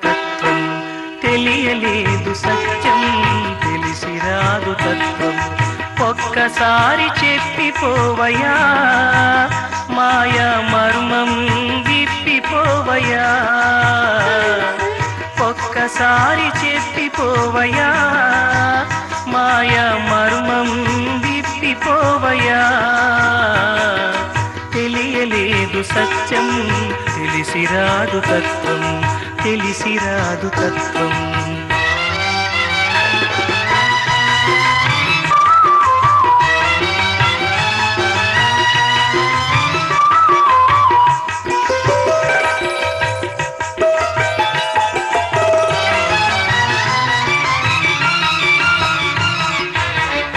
తత్వం తెలియలేదు సత్యం తెలిసిరాదు తత్వం ఒక్కసారి చెప్పిపోవయా మాయా మర్మం విప్పిపోవయా ఒక్కసారి చెప్పిపోవయా మాయా మర్మం విప్పిపోవయా తెలియలేదు సత్యం తెలిసిరాదు తత్వం తెలిసిరాదు తత్వం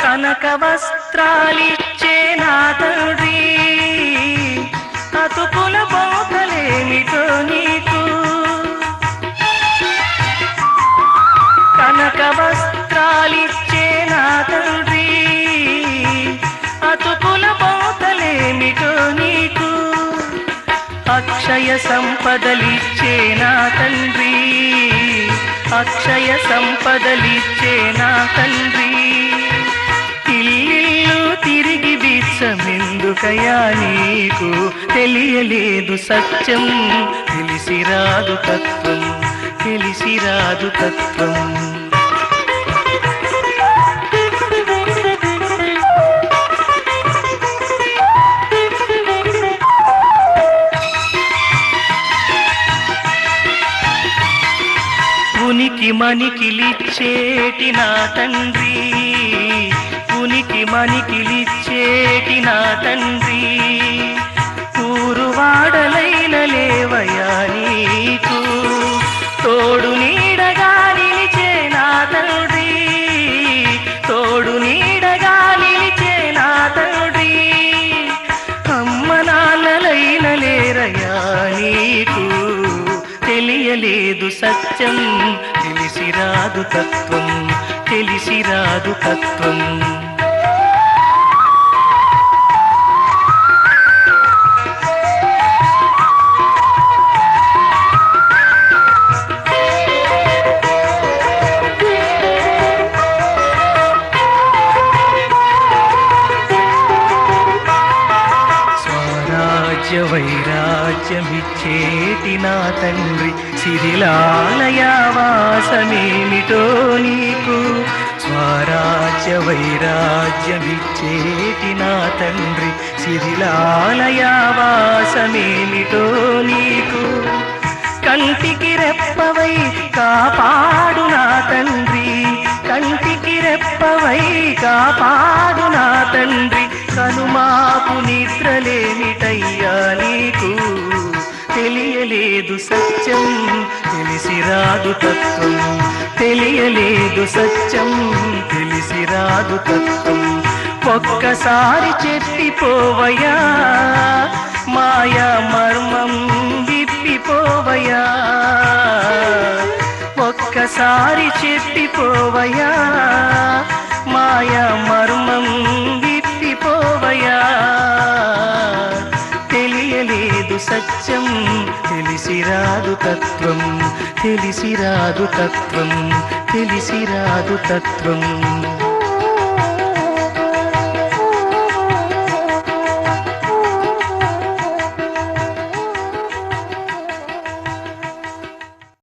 కనక వస్త్రాలిచ్చే నా తండ్రి అతుకుల బోధలేమిటో నీకు కనక వస్త్రాలిచ్చే నా తండ్రి అతుకుల బోధలేమిటో నీకు అక్షయ సంపదలిచ్చే నా తండ్రి అక్షయ సంపదలిచ్చే నా తండ్రి ఇల్లు తిరిగి బిచ్చమెందుకయా నీకు తెలియలేదు సత్యం తెలిసిరాదు తత్వం తెలిసిరాదు తత్వం ఉనికి మనికిలిచ్చేటి నా తండ్రి ఉనికి మనికిలిచ్చేటి నా తండ్రి ఊరువాడలైన లేవయా నీకు తోడు నీడగా నిలిచే నా తండ్రి తోడు నీడగా నిలిచే నా తండ్రి అమ్మ నాన్నలైన లేరయా నీకు తెలియలేదు సత్యం తెలిసిరాదు తత్వం తెలిసిరాదు తత్వం వైరాజ్యమిచ్చేటి నా తండ్రి శిథిలాలయావాసమేమిటో నీకు స్వరాజ్య వైరాజ్యమిచ్చేటి నా తండ్రి శిథిలాలయావాసమేమిటో నీకు కంటికి రెప్పవై కాపాడు నా తండ్రి కంటికి రెప్పవై కాపాడు నా తండ్రి కనుమాపు నిద్రలేమిటయ్యా నీకు తెలియలేదు సత్యం తెలిసిరాదు తత్వం తెలియలేదు సత్యం తెలిసిరాదు తత్వం ఒక్కసారి చెప్పిపోవయా మాయా మర్మం విప్పిపోవయా ఒక్కసారి చెప్పిపోవయా మాయా మర్మం విప్పిపోవయా తెలియలేదు సత్యం తెలిసిరాదు తత్వం తెలిసిరాదు తత్వం తెలిసిరాదు తత్వం